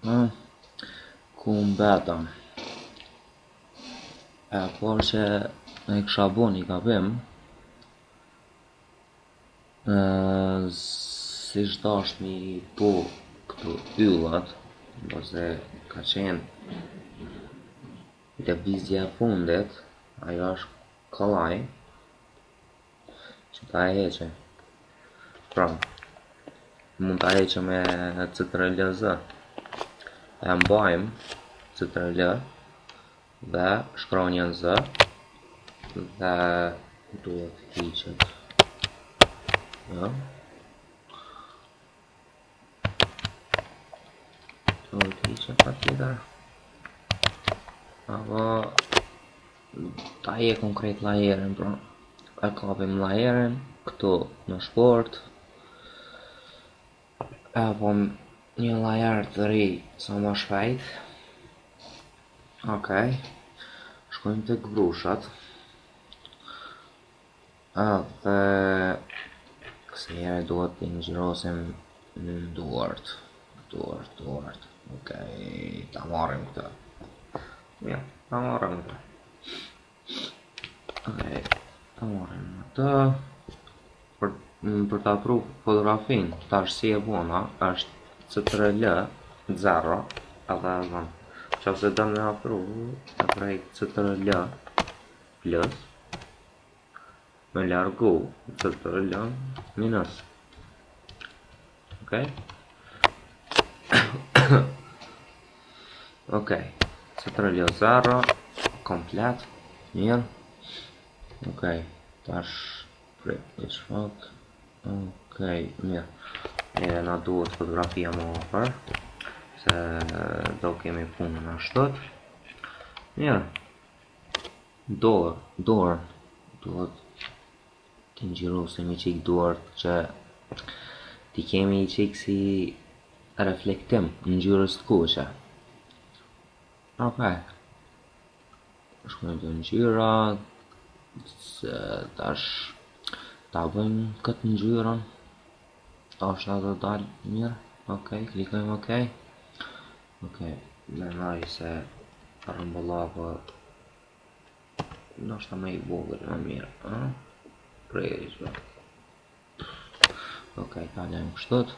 Ku mbetëm? Por që e kisha bo një gabim, si shdash mi po këto yllat, ose ka qenë lëvizja e fundit, ajo është kollaj që ta heqe. Pra, mund ta heqe me CTRL-Z. E mbajmë CTRL dhe shkronjën Z dhe duhet hiqet. Jo. Duhet hiqet pa tjetër. Apo ta je konkret lajerin, pra e kapim lajerin këtu në shport, e po një lajer të ri sa më shpejt. Okej, shkojmë tek brushat edhe këse jere duhet të ngjyrosim në duart. Okej, ta marrim këtë. Ja, ta marrim këtë. Okej, ta marrim këtë. Për ta pru fotografin, tash si e bona, është CTRL 0 edhe vën. Qofse do me apru, e prej CTRL plus, me largu CTRL minus. Okej? Okej, CTRL 0, komplet, mirë. Okej, tash prej një shfak. Okej, mirë. Neve na duhet fotografia më afër, se do kemi punën ashtot. Mirë. Dorë. Duhet të ngjyrosim i qik duart që ti kemi i qik si reflektim në ngjyrës të kuqe. Okej. Shkojmë të ngjyra, se tash ta bëjmë këtë ngjyrën. Ashtë ato dalë mirë. Okej, klikojmë okej. Okej, menoj se rëmbëllapa ndoshta me i vogël më mirë, Prejshme. Okej, kalojmë kështot.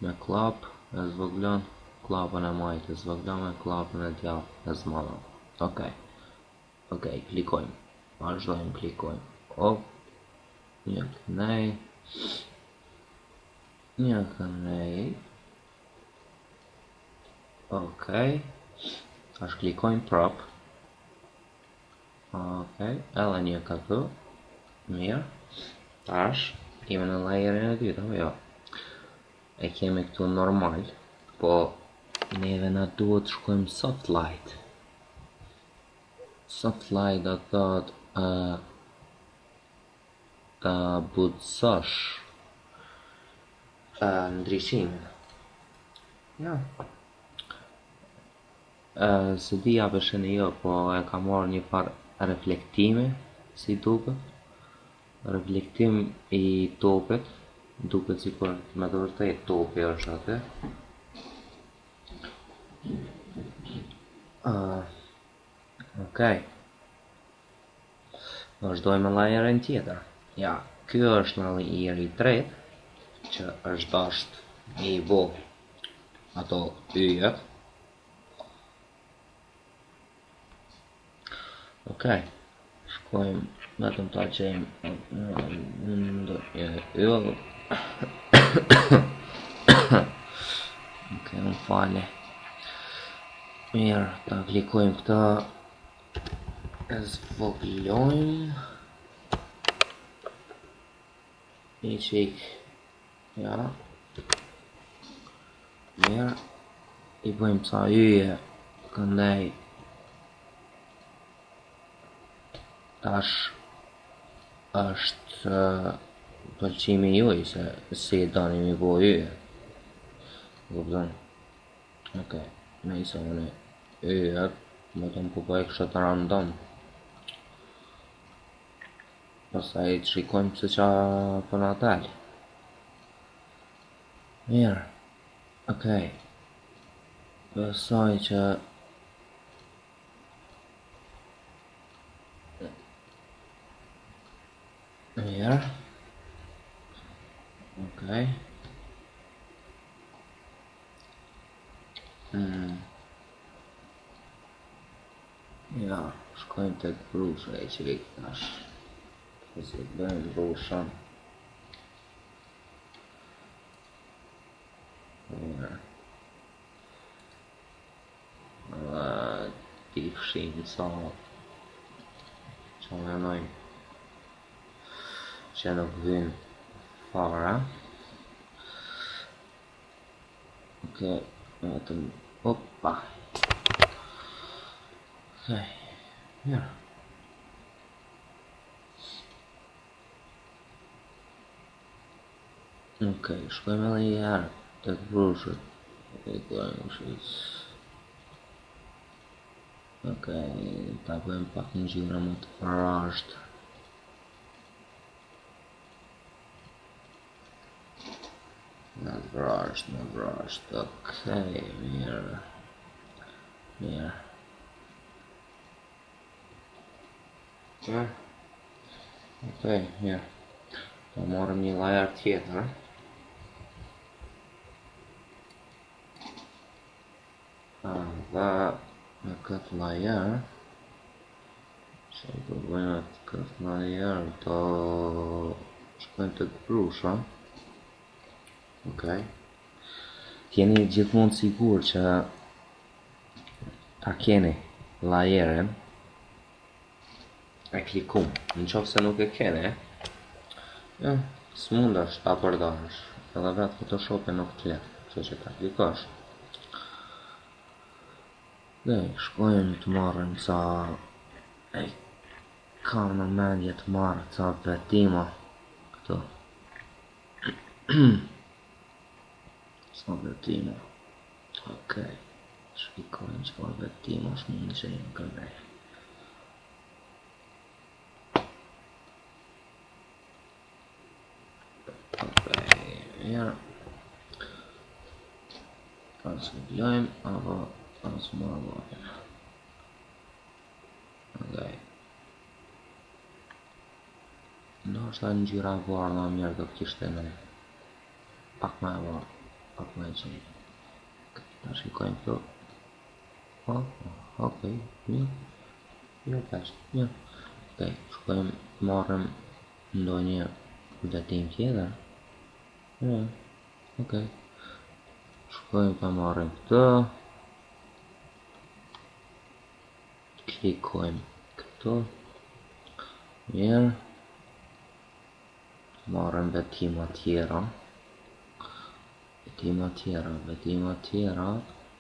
Me klap e zvoglon, klapën e majt e zvoglon me klapën e djath e zmadon. Okej, klikojmë. Vazhdojmë, klikojmë. Op, një kënej. Okej, tash klikojmë prap. Okej, edhe një këtu. Mirë. Tash jemi në lajerin e dytë, apo jo? E kemi këtu normal, po neve na duhet të shkojmë soft light. Soft light do thot ta butësosh ndryshimin. Ja. Se dija përshënë jo, po e ka marrë një farë reflektimi, si duket. Reflektim i topit, duket si kur me të vërtet topi është atë. Okej. Vazhdojmë me lajerin tjetër. Ja, ky është lajeri i tretë, që është dasht i bo ato yjet. Okej, shkojmë vetëm ta gjejmë yll. Okej, më fale. Mirë, ta klikojmë këta, e zvoglojmë i qik. Ja. Mirë, i bëjmë ca yje këndej. Tash është pëlqimi juaj se si e dani mi bo yje. Kupton? Okej, me i sa une yjet, më të më kupaj kështë të random. Pastaj të shikojmë se qa për nga dalë. Mirë, okej, Besoj që mirë. Okej. Ja, shkojmë tek brusha e qelik tash. Ose bëjmë brushën. Mirë. Ti fshim sa që menoj që nuk vyn fara. Okej, vetëm opa. Okej, mirë. Okej, shkojmë edhe një herë tek brushët. Okej, ta bëjmë pak një gjyra më të farashtë. Më vrasht, okej, mirë. Mirë. Okej, mirë. Ta marrëm një lajer tjetër. Dhe me këtë lajer që do bëjmë atë këtë lajer do shkojmë të brusha. Okej. Keni gjithmonë sigur që ta keni lajerin e klikum. Në qoftë se nuk e keni, ja, s'mund është ta përdorësh. Edhe vetë Photoshop-i nuk të let, kështu që ta klikosh. Dhe shkojmë të marrëm ca kam në mendje të marrë ca vetima këtu. Ca vetima. Okej. Shikojmë çfarë vetima është mund të gjejmë këndaj. Okej, mirë. Pas vlojmë apo pas marrojmë. Okej. Ndoshta në ngjyra e varë më mirë do të kishte në pak më e varë, pak më e qenë. Ta shikojmë këtu. Okej, mirë. Mirë tash, mirë. Okej, shkojmë marrëm ndonjë vetim tjetër. Okej. Shkojmë ta marrëm këtë. Klikojmë këtu. Mirë. Marrëm vetima tjera. Vetima tjera.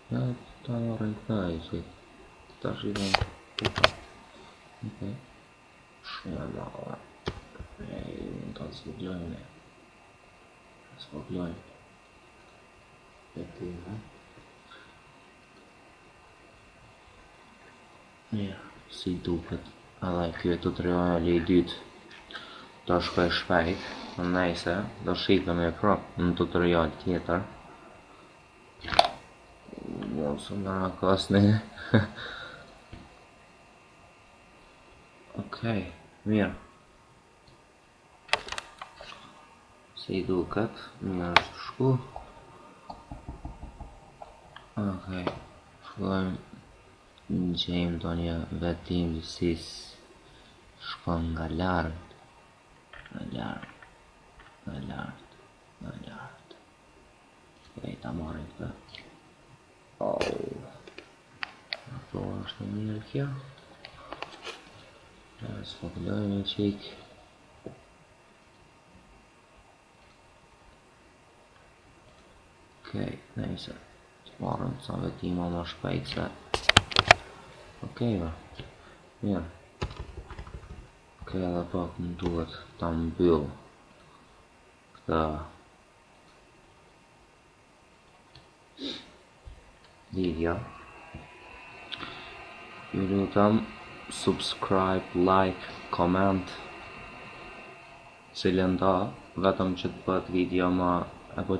Ja, ta marrëm këta e që ta shikojmë këta. Okej. Shumë e mala. Ta zbuglojmë. Vetima. Ja, si duket. Edhe kjo tutoriali i dytë do shkoj shpejt. Nëse do shikemi prapë në tutorial tjetër. Mos më nakosni. Okej, mirë. Si duket, mirë është shku. Okej, shkojmë në gjejmë do një vetim si shkon nga lartë. Nga lartë. Okej, ta marrim këtë. Ato është në mirë kjo. S'foklojmë një qik. Okej, nejse. Të marrim ca vetima më shpejt se. Okej, ba. Mirë. Okej, edhe pak më duhet ta mbyll këta video. Ju lutem subscribe, like, comment, cilën da vetëm që të bëhet video ma e po